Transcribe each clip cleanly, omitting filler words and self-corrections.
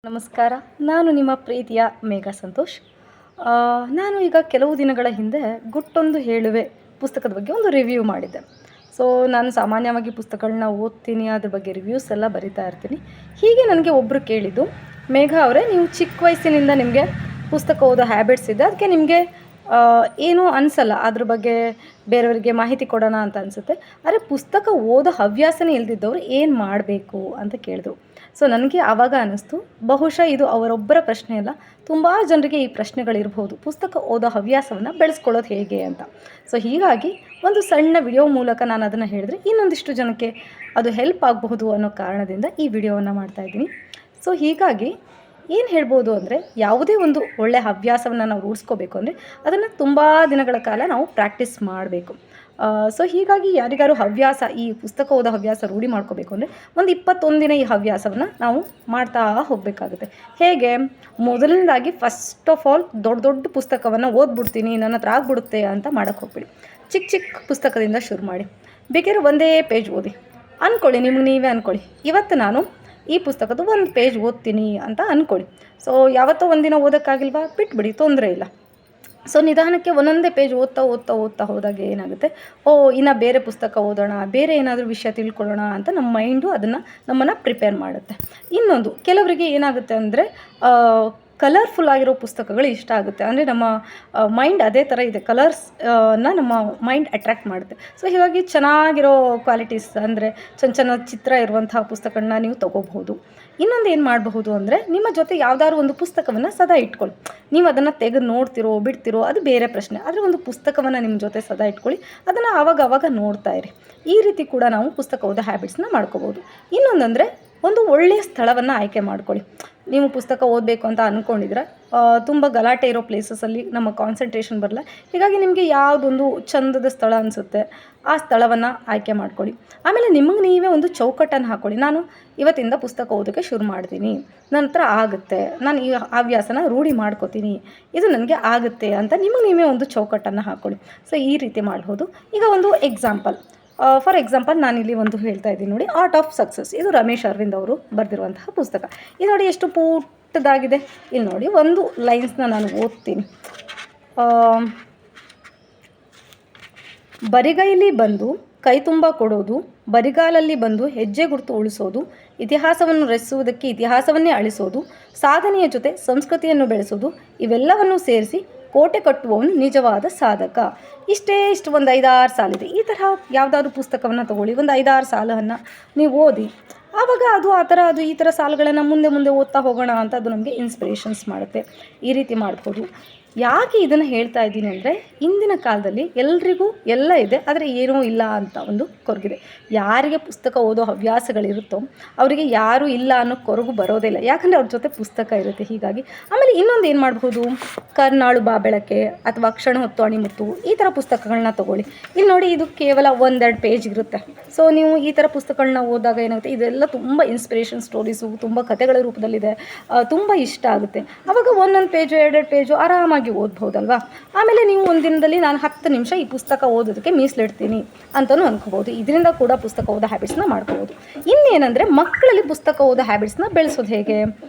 ನಮಸ್ಕಾರ. ನಾನು ನಿಮ್ಮ ಪ್ರೀತಿಯ ಮೇಘ ಸಂತೋಷ್. ನಾನು ಈಗ ಕೆಲವು ದಿನಗಳ ಹಿಂದೆ ಗುಟ್ಟೊಂದು ಹೇಳುವೆ ಪುಸ್ತಕದ ಬಗ್ಗೆ ಒಂದು ರಿವ್ಯೂ ಮಾಡಿದ್ದೆ. ಸೊ ನಾನು ಸಾಮಾನ್ಯವಾಗಿ ಪುಸ್ತಕಗಳನ್ನ ಓದ್ತೀನಿ, ಅದ್ರ ಬಗ್ಗೆ ರಿವ್ಯೂಸ್ ಎಲ್ಲ ಬರಿತಾ ಇರ್ತೀನಿ. ಹೀಗೆ ನನಗೆ ಒಬ್ಬರು ಕೇಳಿದ್ದು, ಮೇಘ ಅವರೇ, ನೀವು ಚಿಕ್ಕ ವಯಸ್ಸಿನಿಂದ ನಿಮಗೆ ಪುಸ್ತಕ ಓದೋ ಹ್ಯಾಬಿಟ್ಸ್ ಇದೆ, ಅದಕ್ಕೆ ನಿಮಗೆ ಏನೂ ಅನಿಸಲ್ಲ, ಅದ್ರ ಬಗ್ಗೆ ಬೇರೆಯವರಿಗೆ ಮಾಹಿತಿ ಕೊಡೋಣ ಅಂತ ಅನಿಸುತ್ತೆ. ಆದರೆ ಪುಸ್ತಕ ಓದೋ ಹವ್ಯಾಸನೇ ಇಲ್ದಿದ್ದವರು ಏನು ಮಾಡಬೇಕು ಅಂತ ಕೇಳಿದ್ರು. ಸೊ ನನಗೆ ಆವಾಗ ಅನ್ನಿಸ್ತು, ಬಹುಶಃ ಇದು ಅವರೊಬ್ಬರ ಪ್ರಶ್ನೆ ಅಲ್ಲ, ತುಂಬ ಜನರಿಗೆ ಈ ಪ್ರಶ್ನೆಗಳಿರ್ಬೋದು, ಪುಸ್ತಕ ಓದೋ ಹವ್ಯಾಸವನ್ನು ಬೆಳೆಸ್ಕೊಳ್ಳೋದು ಹೇಗೆ ಅಂತ. ಸೊ ಹೀಗಾಗಿ ಒಂದು ಸಣ್ಣ ವಿಡಿಯೋ ಮೂಲಕ ನಾನು ಅದನ್ನು ಹೇಳಿದ್ರೆ ಇನ್ನೊಂದಿಷ್ಟು ಜನಕ್ಕೆ ಅದು ಹೆಲ್ಪ್ ಆಗಬಹುದು ಅನ್ನೋ ಕಾರಣದಿಂದ ಈ ವಿಡಿಯೋವನ್ನು ಮಾಡ್ತಾಯಿದ್ದೀನಿ. ಸೊ ಹೀಗಾಗಿ ಏನು ಹೇಳ್ಬೋದು ಅಂದರೆ, ಯಾವುದೇ ಒಂದು ಒಳ್ಳೆಯ ಹವ್ಯಾಸವನ್ನು ನಾವು ರೂಢಿಸ್ಕೋಬೇಕು ಅಂದರೆ ಅದನ್ನು ತುಂಬ ದಿನಗಳ ಕಾಲ ನಾವು ಪ್ರಾಕ್ಟೀಸ್ ಮಾಡಬೇಕು. ಸೊ ಹೀಗಾಗಿ ಯಾರಿಗಾರು ಹವ್ಯಾಸ, ಈ ಪುಸ್ತಕ ಓದೋ ಹವ್ಯಾಸ ರೂಢಿ ಮಾಡ್ಕೋಬೇಕು ಅಂದರೆ ಒಂದು 21 ದಿನ ಈ ಹವ್ಯಾಸವನ್ನು ನಾವು ಮಾಡ್ತಾ ಹೋಗಬೇಕಾಗುತ್ತೆ. ಹೇಗೆ? ಮೊದಲನೇದಾಗಿ ಫಸ್ಟ್ ಆಫ್ ಆಲ್ ದೊಡ್ಡ ಪುಸ್ತಕವನ್ನು ಓದ್ಬಿಡ್ತೀನಿ, ನನ್ನ ಹತ್ರ ಆಗ್ಬಿಡುತ್ತೆ ಅಂತ ಮಾಡೋಕ್ಕೆ ಹೋಗ್ಬಿಡಿ. ಚಿಕ್ಕ ಪುಸ್ತಕದಿಂದ ಶುರು ಮಾಡಿ. ಬೇಕಾದ್ರೆ ಒಂದೇ ಪೇಜ್ ಓದಿ ಅಂದ್ಕೊಳ್ಳಿ, ನಿಮ್ಗೆ ನೀವೇ ಅಂದ್ಕೊಳ್ಳಿ, ಇವತ್ತು ನಾನು ಈ ಪುಸ್ತಕದ ಒಂದು ಪೇಜ್ ಓದ್ತೀನಿ ಅಂತ ಅಂದ್ಕೊಳ್ಳಿ. ಸೊ ಯಾವತ್ತೋ ಒಂದಿನ ಓದೋಕ್ಕಾಗಿಲ್ವಾ, ಬಿಟ್ಬಿಡಿ, ತೊಂದರೆ ಇಲ್ಲ. ಸೊ ನಿಧಾನಕ್ಕೆ ಒಂದೊಂದೇ ಪೇಜ್ ಓದ್ತಾ ಹೋದಾಗ ಏನಾಗುತ್ತೆ, ಇನ್ನು ಬೇರೆ ಪುಸ್ತಕ ಓದೋಣ, ಬೇರೆ ಏನಾದರೂ ವಿಷಯ ತಿಳ್ಕೊಳ್ಳೋಣ ಅಂತ ನಮ್ಮ ಮೈಂಡು ನಮ್ಮನ್ನು ಪ್ರಿಪೇರ್ ಮಾಡುತ್ತೆ. ಇನ್ನೊಂದು, ಕೆಲವರಿಗೆ ಏನಾಗುತ್ತೆ ಅಂದರೆ ಕಲರ್ಫುಲ್ ಆಗಿರೋ ಪುಸ್ತಕಗಳು ಇಷ್ಟ ಆಗುತ್ತೆ. ಅಂದರೆ ನಮ್ಮ ಮೈಂಡ್ ಅದೇ ಥರ ಇದೆ, ನಮ್ಮ ಮೈಂಡ್ ಅಟ್ರ್ಯಾಕ್ಟ್ ಮಾಡುತ್ತೆ. ಸೊ ಹೀಗಾಗಿ ಚೆನ್ನಾಗಿರೋ ಕ್ವಾಲಿಟೀಸ್ ಅಂದರೆ ಚೆನ್ನ ಚಿತ್ರ ಇರುವಂತಹ ಪುಸ್ತಕಗಳನ್ನ ನೀವು ತೊಗೋಬಹುದು. ಇನ್ನೊಂದು ಏನು ಮಾಡಬಹುದು ಅಂದರೆ, ನಿಮ್ಮ ಜೊತೆ ಯಾವುದಾದ್ರು ಒಂದು ಪುಸ್ತಕವನ್ನು ಸದಾ ಇಟ್ಕೊಳ್ಳಿ. ನೀವು ಅದನ್ನು ತೆಗೆದು ನೋಡ್ತಿರೋ ಬಿಡ್ತಿರೋ ಅದು ಬೇರೆ ಪ್ರಶ್ನೆ, ಆದರೆ ಒಂದು ಪುಸ್ತಕವನ್ನು ನಿಮ್ಮ ಜೊತೆ ಸದಾ ಇಟ್ಕೊಳ್ಳಿ, ಅದನ್ನು ಆವಾಗ ನೋಡ್ತಾ ಇರಿ. ಈ ರೀತಿ ಕೂಡ ನಾವು ಪುಸ್ತಕ ಓದೋ ಹ್ಯಾಬಿಟ್ಸ್ನ ಮಾಡ್ಕೋಬೋದು. ಇನ್ನೊಂದಂದರೆ, ಒಂದು ಒಳ್ಳೆಯ ಸ್ಥಳವನ್ನು ಆಯ್ಕೆ ಮಾಡ್ಕೊಳ್ಳಿ. ನೀವು ಪುಸ್ತಕ ಓದಬೇಕು ಅಂತ ಅಂದ್ಕೊಂಡಿದ್ರೆ ತುಂಬ ಗಲಾಟೆ ಇರೋ ಪ್ಲೇಸಸಲ್ಲಿ ನಮ್ಮ ಕಾನ್ಸಂಟ್ರೇಷನ್ ಬರಲ್ಲ. ಹೀಗಾಗಿ ನಿಮಗೆ ಯಾವುದೊಂದು ಚಂದದ ಸ್ಥಳ ಅನಿಸುತ್ತೆ ಆ ಸ್ಥಳವನ್ನು ಆಯ್ಕೆ ಮಾಡ್ಕೊಳ್ಳಿ. ಆಮೇಲೆ ನಿಮಗೆ ನೀವೇ ಒಂದು ಚೌಕಟ್ಟನ್ನು ಹಾಕ್ಕೊಳ್ಳಿ. ನಾನು ಇವತ್ತಿಂದ ಪುಸ್ತಕ ಓದೋಕ್ಕೆ ಶುರು ಮಾಡ್ತೀನಿ, ನನ್ನ ಹತ್ರ ಆಗುತ್ತೆ, ನಾನು ಈ ಹವ್ಯಾಸನ ರೂಢಿ ಮಾಡ್ಕೋತೀನಿ, ಇದು ನನಗೆ ಆಗುತ್ತೆ ಅಂತ ನಿಮಗೆ ನೀವೇ ಒಂದು ಚೌಕಟ್ಟನ್ನು ಹಾಕ್ಕೊಳ್ಳಿ. ಸೊ ಈ ರೀತಿ ಮಾಡ್ಬೋದು. ಈಗ ಒಂದು ಫಾರ್ ಎಕ್ಸಾಂಪಲ್ ನಾನಿಲ್ಲಿ ಒಂದು ಹೇಳ್ತಾ ಇದ್ದೀನಿ ನೋಡಿ, ಆರ್ಟ್ ಆಫ್ ಸಕ್ಸಸ್. ಇದು ರಮೇಶ್ ಅರವಿಂದ್ ಅವರು ಬರೆದಿರುವಂತಹ ಪುಸ್ತಕ. ಇದು ನೋಡಿ ಎಷ್ಟು ಪುಟ್ಟದಾಗಿದೆ. ಇಲ್ಲಿ ನೋಡಿ, ಒಂದು ಲೈನ್ಸ್ನ ನಾನು ಓದ್ತೀನಿ. ಬರಿಗೈಲಿ ಬಂದು ಕೈ ತುಂಬ ಕೊಡೋದು, ಬರಿಗಾಲಲ್ಲಿ ಬಂದು ಹೆಜ್ಜೆ ಗುರುತು ಉಳಿಸೋದು, ಇತಿಹಾಸವನ್ನು ರಚಿಸುವುದಕ್ಕೆ ಇತಿಹಾಸವನ್ನೇ ಅಳಿಸೋದು, ಸಾಧನೆಯ ಜೊತೆ ಸಂಸ್ಕೃತಿಯನ್ನು ಬೆಳೆಸೋದು, ಇವೆಲ್ಲವನ್ನು ಸೇರಿಸಿ ಕೋಟೆ ಕಟ್ಟುವವನು ನಿಜವಾದ ಸಾಧಕ. ಇಷ್ಟು ಒಂದು 5-6 ಸಾಲಿದೆ. ಈ ತರಹ ಯಾವುದಾದ್ರೂ ಪುಸ್ತಕವನ್ನು ತೊಗೊಳ್ಳಿ, ಒಂದು 5-6 ಸಾಲನ್ನು ನೀವು ಓದಿ. ಆವಾಗ ಅದು ಈ ಥರ ಸಾಲುಗಳನ್ನು ಮುಂದೆ ಓದ್ತಾ ಹೋಗೋಣ ಅಂತ ಅದು ನಮಗೆ ಇನ್ಸ್ಪಿರೇಷನ್ಸ್ ಮಾಡುತ್ತೆ. ಈ ರೀತಿ ಮಾಡ್ಬೋದು. ಯಾಕೆ ಇದನ್ನು ಹೇಳ್ತಾ ಇದ್ದೀನಿ ಅಂದರೆ, ಇಂದಿನ ಕಾಲದಲ್ಲಿ ಎಲ್ರಿಗೂ ಎಲ್ಲ ಇದೆ, ಆದರೆ ಏನೂ ಇಲ್ಲ ಅಂತ ಒಂದು ಕೊರಗಿದೆ. ಯಾರಿಗೆ ಪುಸ್ತಕ ಓದೋ ಹವ್ಯಾಸಗಳಿರುತ್ತೋ ಅವರಿಗೆ ಯಾರೂ ಇಲ್ಲ ಅನ್ನೋ ಕೊರಗು ಬರೋದೇ ಇಲ್ಲ, ಯಾಕಂದರೆ ಅವ್ರ ಜೊತೆ ಪುಸ್ತಕ ಇರುತ್ತೆ. ಹೀಗಾಗಿ ಆಮೇಲೆ ಇನ್ನೊಂದು ಏನು ಮಾಡ್ಬೋದು, ಕರ್ನಾಳು ಬಾ ಬೆಳಕೆ ಅಥವಾ ಕ್ಷಣ ಹೊತ್ತು ಅಣಿಮುತ್ತು, ಈ ಥರ ಪುಸ್ತಕಗಳನ್ನ ತೊಗೊಳ್ಳಿ. ಇಲ್ಲಿ ನೋಡಿ, ಇದು ಕೇವಲ 1-2 ಪೇಜ್ ಇರುತ್ತೆ. ಸೊ ನೀವು ಈ ಥರ ಪುಸ್ತಕಗಳನ್ನ ಓದಿದಾಗ ಏನಾಗುತ್ತೆ, ಇದೆಲ್ಲ ತುಂಬ ಇನ್ಸ್ಪಿರೇಷನ್ ಸ್ಟೋರೀಸು, ತುಂಬ ಕಥೆಗಳ ರೂಪದಲ್ಲಿದೆ, ತುಂಬ ಇಷ್ಟ ಆಗುತ್ತೆ. ಆವಾಗ 1 ಪೇಜು 2 ಪೇಜು ಆರಾಮಾಗಿ ಓದ್ಬೋದಲ್ವಾ. ಆಮೇಲೆ ನೀವು ಒಂದು ದಿನದಲ್ಲಿ ನಾನು 10 ನಿಮಿಷ ಈ ಪುಸ್ತಕ ಓದೋದಕ್ಕೆ ಮೀಸಲಿಡ್ತೀನಿ ಅಂತಲೂ ಅಂದ್ಕೋಬೋದು. ಇದರಿಂದ ಕೂಡ ಪುಸ್ತಕ ಓದೋ ಹ್ಯಾಬಿಟ್ಸ್ನ ಮಾಡ್ಕೋಬೋದು. ಇನ್ನೇನೆಂದರೆ, ಮಕ್ಕಳಲ್ಲಿ ಪುಸ್ತಕ ಓದೋ ಹ್ಯಾಬಿಟ್ಸ್ನ ಬೆಳೆಸೋದು ಹೇಗೆ?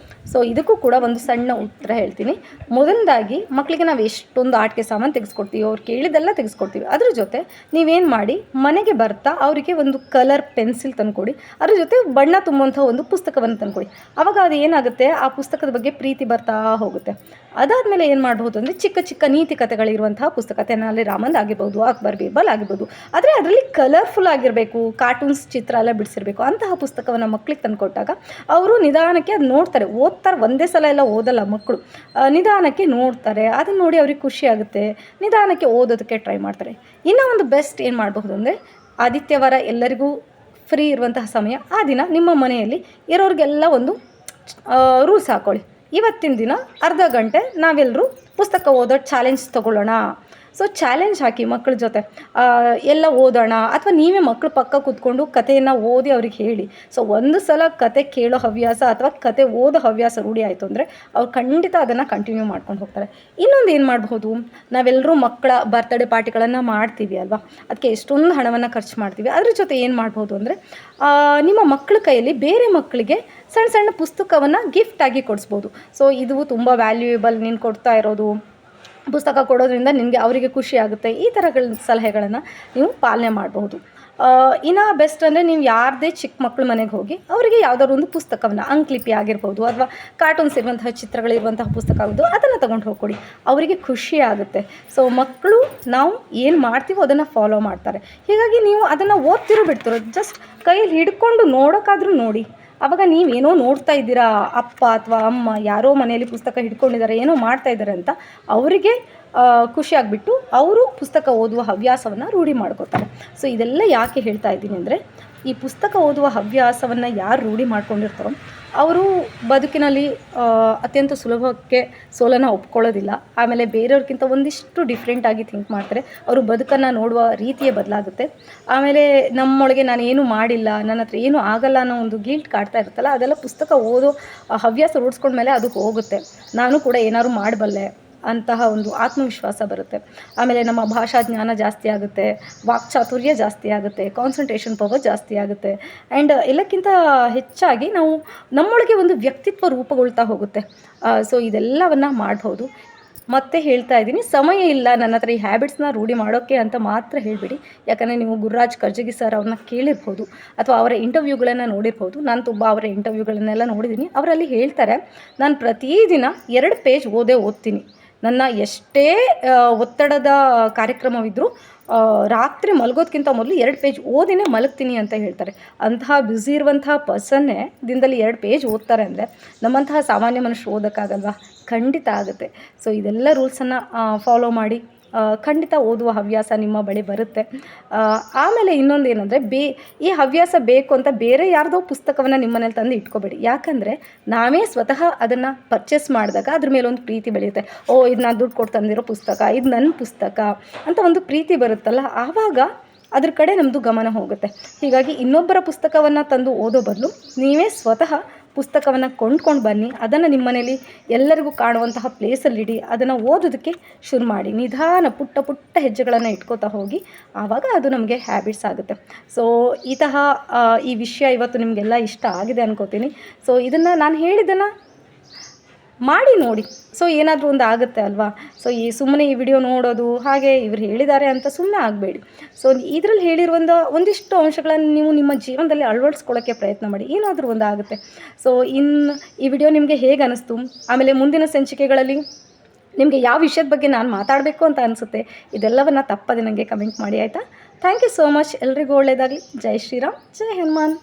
ಸೊ ಇದಕ್ಕೂ ಕೂಡ ಒಂದು ಸಣ್ಣ ಉತ್ತರ ಹೇಳ್ತೀನಿ. ಮೊದಲನೇದಾಗಿ, ಮಕ್ಕಳಿಗೆ ನಾವು ಎಷ್ಟೊಂದು ಆಟಿಕೆ ಸಾಮಾನು ತೆಗೆಸ್ಕೊಡ್ತೀವಿ, ಅವ್ರು ಕೇಳಿದೆಲ್ಲ ತೆಗೆಸ್ಕೊಡ್ತೀವಿ. ಅದ್ರ ಜೊತೆ ನೀವೇನು ಮಾಡಿ, ಮನೆಗೆ ಬರ್ತಾ ಅವರಿಗೆ ಒಂದು ಕಲರ್ ಪೆನ್ಸಿಲ್ ತಂದುಕೊಡಿ, ಅದ್ರ ಜೊತೆ ಬಣ್ಣ ತುಂಬುವಂಥ ಒಂದು ಪುಸ್ತಕವನ್ನು ತಂದುಕೊಡಿ. ಆವಾಗ ಅದು ಏನಾಗುತ್ತೆ, ಆ ಪುಸ್ತಕದ ಬಗ್ಗೆ ಪ್ರೀತಿ ಬರ್ತಾ ಹೋಗುತ್ತೆ. ಅದಾದಮೇಲೆ ಏನು ಮಾಡ್ಬೋದು ಅಂದರೆ, ಚಿಕ್ಕ ನೀತಿ ಕಥೆಗಳಿರುವಂತಹ ಪುಸ್ತಕ, ತೆನಾಲಿ ರಾಮಂದ್ ಆಗಿರ್ಬೋದು, ಅಕ್ಬರ್ ಬೀರ್ಬಲ್ ಆಗಿರ್ಬೋದು, ಆದರೆ ಅದರಲ್ಲಿ ಕಲರ್ಫುಲ್ ಆಗಿರಬೇಕು, ಕಾರ್ಟೂನ್ಸ್ ಚಿತ್ರ ಎಲ್ಲ ಬಿಡಿಸಿರಬೇಕು. ಅಂತಹ ಪುಸ್ತಕವನ್ನು ಮಕ್ಕಳಿಗೆ ತಂದುಕೊಟ್ಟಾಗ ಅವರು ನಿಧಾನಕ್ಕೆ ಅದು ನೋಡ್ತಾರೆ, ಓದ್ತಾರೆ. ಒಂದೇ ಸಲ ಎಲ್ಲ ಓದಲ್ಲ ಮಕ್ಕಳು, ನಿಧಾನಕ್ಕೆ ನೋಡ್ತಾರೆ. ಅದನ್ನು ನೋಡಿ ಅವ್ರಿಗೆ ಖುಷಿ ಆಗುತ್ತೆ, ನಿಧಾನಕ್ಕೆ ಓದೋದಕ್ಕೆ ಟ್ರೈ ಮಾಡ್ತಾರೆ. ಇನ್ನೂ ಒಂದು ಬೆಸ್ಟ್ ಏನು ಮಾಡಬಹುದು ಅಂದರೆ, ಆದಿತ್ಯವಾರ ಎಲ್ಲರಿಗೂ ಫ್ರೀ ಇರುವಂತಹ ಸಮಯ, ಆ ದಿನ ನಿಮ್ಮ ಮನೆಯಲ್ಲಿ ಇರೋರಿಗೆಲ್ಲ ಒಂದು ರೂಲ್ಸ್ ಹಾಕ್ಕೊಳ್ಳಿ. ಇವತ್ತಿನ ದಿನ ಅರ್ಧ ಗಂಟೆ ನಾವೆಲ್ಲರೂ ಪುಸ್ತಕ ಓದೋ ಚಾಲೆಂಜ್ ತೊಗೊಳ್ಳೋಣ. ಸೊ ಚಾಲೆಂಜ್ ಹಾಕಿ ಮಕ್ಕಳ ಜೊತೆ ಎಲ್ಲ ಓದೋಣ, ಅಥವಾ ನೀವೇ ಮಕ್ಕಳು ಪಕ್ಕ ಕೂತ್ಕೊಂಡು ಕಥೆಯನ್ನು ಓದಿ ಅವ್ರಿಗೆ ಹೇಳಿ. ಸೊ ಒಂದು ಸಲ ಕತೆ ಕೇಳೋ ಹವ್ಯಾಸ ಅಥವಾ ಕತೆ ಓದೋ ಹವ್ಯಾಸ ರೂಢಿ ಆಯಿತು ಅಂದರೆ ಅವ್ರು ಖಂಡಿತ ಅದನ್ನು ಕಂಟಿನ್ಯೂ ಮಾಡ್ಕೊಂಡು ಹೋಗ್ತಾರೆ. ಇನ್ನೊಂದು ಏನು ಮಾಡಬಹುದು, ನಾವೆಲ್ಲರೂ ಮಕ್ಕಳ ಬರ್ತ್ಡೇ ಪಾರ್ಟಿಗಳನ್ನು ಮಾಡ್ತೀವಿ ಅಲ್ವಾ, ಅದಕ್ಕೆ ಎಷ್ಟೊಂದು ಹಣವನ್ನು ಖರ್ಚು ಮಾಡ್ತೀವಿ. ಅದ್ರ ಜೊತೆ ಏನು ಮಾಡ್ಬೋದು ಅಂದರೆ ನಿಮ್ಮ ಮಕ್ಕಳ ಕೈಯಲ್ಲಿ ಬೇರೆ ಮಕ್ಕಳಿಗೆ ಸಣ್ಣ ಸಣ್ಣ ಪುಸ್ತಕವನ್ನು ಗಿಫ್ಟಾಗಿ ಕೊಡಿಸ್ಬೋದು. ಸೊ ಇದು ತುಂಬ ವ್ಯಾಲ್ಯೂಯೇಬಲ್, ನೀನು ಕೊಡ್ತಾ ಇರೋದು ಪುಸ್ತಕ ಕೊಡೋದ್ರಿಂದ ನಿನಗೆ ಅವರಿಗೆ ಖುಷಿ ಆಗುತ್ತೆ. ಈ ಥರಗಳ ಸಲಹೆಗಳನ್ನು ನೀವು ಪಾಲನೆ ಮಾಡಬಹುದು. ಇನ್ನು ಬೆಸ್ಟ್ ಅಂದರೆ ನೀವು ಯಾರದೇ ಚಿಕ್ಕ ಮಕ್ಕಳ ಮನೆಗೆ ಹೋಗಿ ಅವರಿಗೆ ಯಾವುದಾದ್ರು ಒಂದು ಪುಸ್ತಕವನ್ನು, ಅಂಕ್ಲಿಪಿ ಆಗಿರ್ಬೋದು ಅಥವಾ ಕಾರ್ಟೂನ್ಸ್ ಇರುವಂತಹ ಚಿತ್ರಗಳಿರುವಂತಹ ಪುಸ್ತಕ ಆಗೋದು, ಅದನ್ನು ತೊಗೊಂಡು ಹೋಗ್ಕೊಡಿ. ಅವರಿಗೆ ಖುಷಿ ಆಗುತ್ತೆ. ಸೊ ಮಕ್ಕಳು ನಾವು ಏನು ಮಾಡ್ತೀವೋ ಅದನ್ನು ಫಾಲೋ ಮಾಡ್ತಾರೆ. ಹೀಗಾಗಿ ನೀವು ಅದನ್ನು ಓದ್ತಿರೋ ಬಿಡ್ತಿರೋ, ಜಸ್ಟ್ ಕೈಯಲ್ಲಿ ಹಿಡ್ಕೊಂಡು ನೋಡೋಕ್ಕಾದ್ರೂ ನೋಡಿ. ಆವಾಗ ನೀವೇನೋ ನೋಡ್ತಾ ಇದ್ದೀರಾ, ಅಪ್ಪ ಅಥವಾ ಅಮ್ಮ ಯಾರೋ ಮನೆಯಲ್ಲಿ ಪುಸ್ತಕ ಹಿಡ್ಕೊಂಡಿದ್ದಾರೆ, ಏನೋ ಮಾಡ್ತಾ ಇದ್ದಾರೆ ಅಂತ ಅವರಿಗೆ ಖುಷಿಯಾಗಿಬಿಟ್ಟು ಅವರು ಪುಸ್ತಕ ಓದುವ ಹವ್ಯಾಸವನ್ನು ರೂಢಿ ಮಾಡ್ಕೋತಾರೆ. ಸೊ ಇದೆಲ್ಲ ಯಾಕೆ ಹೇಳ್ತಾ ಇದ್ದೀನಿ ಅಂದರೆ, ಈ ಪುಸ್ತಕ ಓದುವ ಹವ್ಯಾಸವನ್ನು ಯಾರು ರೂಢಿ ಮಾಡ್ಕೊಂಡಿರ್ತಾರೋ ಅವರು ಬದುಕಿನಲ್ಲಿ ಅತ್ಯಂತ ಸುಲಭಕ್ಕೆ ಸೋಲನ್ನು ಒಪ್ಕೊಳ್ಳೋದಿಲ್ಲ. ಆಮೇಲೆ ಬೇರೆಯವ್ರಿಗಿಂತ ಒಂದಿಷ್ಟು ಡಿಫ್ರೆಂಟಾಗಿ ಥಿಂಕ್ ಮಾಡ್ತಾರೆ. ಅವರು ಬದುಕನ್ನು ನೋಡುವ ರೀತಿಯೇ ಬದಲಾಗುತ್ತೆ. ಆಮೇಲೆ ನಮ್ಮೊಳಗೆ ನಾನು ಏನೂ ಮಾಡಿಲ್ಲ, ನನ್ನ ಹತ್ರ ಏನೂ ಆಗಲ್ಲ ಅನ್ನೋ ಒಂದು ಗಿಲ್ಟ್ ಕಾಡ್ತಾ ಇರುತ್ತಲ್ಲ, ಅದೆಲ್ಲ ಪುಸ್ತಕ ಓದೋ ಹವ್ಯಾಸ ರೂಢಿಸ್ಕೊಂಡ್ಮೇಲೆ ಅದು ಹೋಗುತ್ತೆ. ನಾನು ಕೂಡ ಏನಾದ್ರು ಮಾಡಬಲ್ಲೆ ಅಂತಹ ಒಂದು ಆತ್ಮವಿಶ್ವಾಸ ಬರುತ್ತೆ. ಆಮೇಲೆ ನಮ್ಮ ಭಾಷಾ ಜ್ಞಾನ ಜಾಸ್ತಿ ಆಗುತ್ತೆ, ವಾಕ್ಚಾತುರ್ಯ ಜಾಸ್ತಿ ಆಗುತ್ತೆ, ಕಾನ್ಸಂಟ್ರೇಷನ್ ಪವರ್ ಜಾಸ್ತಿ ಆಗುತ್ತೆ. ಆ್ಯಂಡ್ ಎಲ್ಲಕ್ಕಿಂತ ಹೆಚ್ಚಾಗಿ ನಾವು ನಮ್ಮೊಳಗೆ ಒಂದು ವ್ಯಕ್ತಿತ್ವ ರೂಪುಗೊಳ್ತಾ ಹೋಗುತ್ತೆ. ಸೊ ಇದೆಲ್ಲವನ್ನು ಮಾಡ್ಬೋದು. ಮತ್ತೆ ಹೇಳ್ತಾ ಇದ್ದೀನಿ, ಸಮಯ ಇಲ್ಲ ನನ್ನ ಹತ್ರ ಈ ಹ್ಯಾಬಿಟ್ಸ್ನ ರೂಢಿ ಮಾಡೋಕ್ಕೆ ಅಂತ ಮಾತ್ರ ಹೇಳಿಬಿಡಿ. ಯಾಕಂದರೆ ನೀವು ಗುರುರಾಜ್ ಕರ್ಜಗಿ ಸರ್ ಅವ್ರನ್ನ ಕೇಳಿರ್ಬೋದು ಅಥವಾ ಅವರ ಇಂಟರ್ವ್ಯೂಗಳನ್ನು ನೋಡಿರ್ಬೋದು. ನಾನು ತುಂಬ ಅವರ ಇಂಟರ್ವ್ಯೂಗಳನ್ನೆಲ್ಲ ನೋಡಿದ್ದೀನಿ. ಅವರಲ್ಲಿ ಹೇಳ್ತಾರೆ, ನಾನು ಪ್ರತಿದಿನ 2 ಪೇಜ್ ಓದ್ತೀನಿ. ನನ್ನ ಎಷ್ಟೇ ಒತ್ತಡದ ಕಾರ್ಯಕ್ರಮವಿದ್ದರೂ ರಾತ್ರಿ ಮಲಗೋದಕ್ಕಿಂತ ಮೊದಲು 2 ಪೇಜ್ ಓದಿನೇ ಮಲಗ್ತೀನಿ ಅಂತ ಹೇಳ್ತಾರೆ. ಅಂತಹ ಬ್ಯುಸಿ ಇರುವಂತಹ ಪರ್ಸನ್ನೇ ದಿನದಲ್ಲಿ 2 ಪೇಜ್ ಓದ್ತಾರೆ ಅಂದರೆ ನಮ್ಮಂತಹ ಸಾಮಾನ್ಯ ಮನುಷ್ಯರು ಓದೋಕ್ಕಾಗಲ್ವಾ? ಖಂಡಿತ ಆಗುತ್ತೆ. ಸೊ ಇದೆಲ್ಲ ರೂಲ್ಸನ್ನು ಫಾಲೋ ಮಾಡಿ ಖಂಡಿತ ಓದುವ ಹವ್ಯಾಸ ನಿಮ್ಮ ಬಳಿ ಬರುತ್ತೆ. ಆಮೇಲೆ ಇನ್ನೊಂದು ಏನಂದರೆ, ಈ ಹವ್ಯಾಸ ಬೇಕು ಅಂತ ಬೇರೆ ಯಾರ್ದೋ ಪುಸ್ತಕವನ್ನು ನಿಮ್ಮ ಮನೇಲಿ ತಂದು ಇಟ್ಕೋಬೇಡಿ. ಯಾಕಂದರೆ ನಾವೇ ಸ್ವತಃ ಅದನ್ನು ಪರ್ಚೇಸ್ ಮಾಡಿದಾಗ ಅದ್ರ ಮೇಲೆ ಒಂದು ಪ್ರೀತಿ ಬೆಳೆಯುತ್ತೆ. ಇದು ನಾನು ದುಡ್ಡು ಕೊಟ್ಟು ತಂದಿರೋ ಪುಸ್ತಕ, ಇದು ನನ್ನ ಪುಸ್ತಕ ಅಂತ ಒಂದು ಪ್ರೀತಿ ಬರುತ್ತಲ್ಲ, ಆವಾಗ ಅದ್ರ ಕಡೆ ನಮ್ಮದು ಗಮನ ಹೋಗುತ್ತೆ. ಹೀಗಾಗಿ ಇನ್ನೊಬ್ಬರ ಪುಸ್ತಕವನ್ನು ತಂದು ಓದೋ ಬದಲು ನೀವೇ ಸ್ವತಃ ಪುಸ್ತಕವನ್ನು ಕೊಂಡ್ಕೊಂಡು ಬನ್ನಿ. ಅದನ್ನು ನಿಮ್ಮ ಮನೇಲಿ ಎಲ್ಲರಿಗೂ ಕಾಣುವಂತಹ ಪ್ಲೇಸಲ್ಲಿಡಿ. ಅದನ್ನು ಓದೋದಕ್ಕೆ ಶುರು ಮಾಡಿ. ನಿಧಾನ ಪುಟ್ಟ ಪುಟ್ಟ ಹೆಜ್ಜೆಗಳನ್ನು ಇಟ್ಕೋತಾ ಹೋಗಿ, ಆವಾಗ ಅದು ನಮಗೆ ಹ್ಯಾಬಿಟ್ಸ್ ಆಗುತ್ತೆ. ಸೊ ಈ ವಿಷಯ ಇವತ್ತು ನಿಮಗೆಲ್ಲ ಇಷ್ಟ ಆಗಿದೆ ಅನ್ಕೋತೀನಿ. ಸೊ ಇದನ್ನು ನಾನು ಹೇಳಿದ್ದನ್ನು ಮಾಡಿ ನೋಡಿ. ಸೊ ಏನಾದರೂ ಒಂದು ಆಗುತ್ತೆ ಅಲ್ವಾ? ಸೊ ಸುಮ್ಮನೆ ಈ ವಿಡಿಯೋ ನೋಡೋದು, ಹಾಗೆ ಇವ್ರು ಹೇಳಿದ್ದಾರೆ ಅಂತ ಸುಮ್ಮನೆ ಆಗಬೇಡಿ. ಸೊ ಇದರಲ್ಲಿ ಹೇಳಿರುವಂಥ ಒಂದಿಷ್ಟು ಅಂಶಗಳನ್ನು ನೀವು ನಿಮ್ಮ ಜೀವನದಲ್ಲಿ ಅಳವಡಿಸ್ಕೊಳ್ಳೋಕ್ಕೆ ಪ್ರಯತ್ನ ಮಾಡಿ, ಏನಾದರೂ ಒಂದು ಆಗುತ್ತೆ. ಸೊ ಈ ವಿಡಿಯೋ ನಿಮಗೆ ಹೇಗೆ ಅನ್ನಿಸ್ತು, ಆಮೇಲೆ ಮುಂದಿನ ಸಂಚಿಕೆಗಳಲ್ಲಿ ನಿಮಗೆ ಯಾವ ವಿಷಯದ ಬಗ್ಗೆ ನಾನು ಮಾತಾಡಬೇಕು ಅಂತ ಅನಿಸುತ್ತೆ, ಇದೆಲ್ಲವನ್ನು ತಪ್ಪದೆ ನನಗೆ ಕಮೆಂಟ್ ಮಾಡಿ, ಆಯಿತಾ? Thank you so much. ಎಲ್ರಿಗೂ ಒಳ್ಳೆಯದಾಗಲಿ. ಜೈ ಶ್ರೀರಾಮ್, ಜೈ ಹನುಮಾನ್.